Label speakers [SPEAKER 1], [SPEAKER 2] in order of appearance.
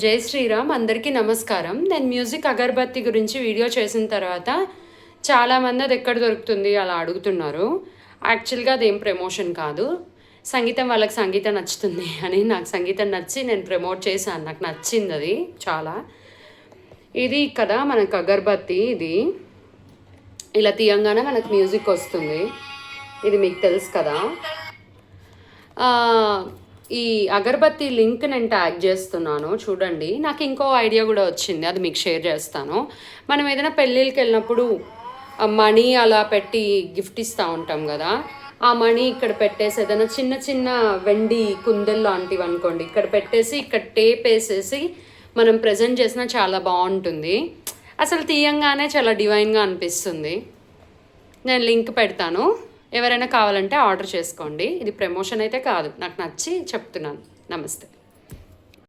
[SPEAKER 1] జై శ్రీరామ్. అందరికీ నమస్కారం. నేను మ్యూజిక్ అగరబత్తి గురించి వీడియో చేసిన తర్వాత చాలామంది అది ఎక్కడ దొరుకుతుంది అలా అడుగుతున్నారు. యాక్చువల్గా అదేం ప్రమోషన్ కాదు. సంగీతం వాళ్ళకి సంగీతం నచ్చుతుంది అని నాకు సంగీతం నచ్చి నేను ప్రమోట్ చేశాను. నాకు నచ్చింది అది చాలా. ఇది కదా మనకు అగరబత్తి. ఇది ఇలా తీయంగానే మనకు మ్యూజిక్ వస్తుంది. ఇది మీకు తెలుసు కదా. ఈ అగరబత్తి లింక్ నేను ట్యాగ్ చేస్తున్నాను చూడండి. నాకు ఇంకో ఐడియా కూడా వచ్చింది, అది మీకు షేర్ చేస్తాను. మనం ఏదైనా పెళ్ళిళ్ళకి వెళ్ళినప్పుడు మనీ అలా పెట్టి గిఫ్ట్ ఇస్తూ ఉంటాం కదా, ఆ మనీ ఇక్కడ పెట్టేసి ఏదైనా చిన్న చిన్న వెండి కుందెలు లాంటివి అనుకోండి ఇక్కడ పెట్టేసి ఇక్కడ టేప్ వేసేసి మనం ప్రజెంట్ చేసినా చాలా బాగుంటుంది. అసలు తీయంగానే చాలా డివైన్గా అనిపిస్తుంది. నేను లింక్ పెడతాను, ఎవరైనా కావాలంటే ఆర్డర్ చేసుకోండి. ఇది ప్రమోషన్ అయితే కాదు, నాకు నచ్చి చెప్తున్నాను. నమస్తే.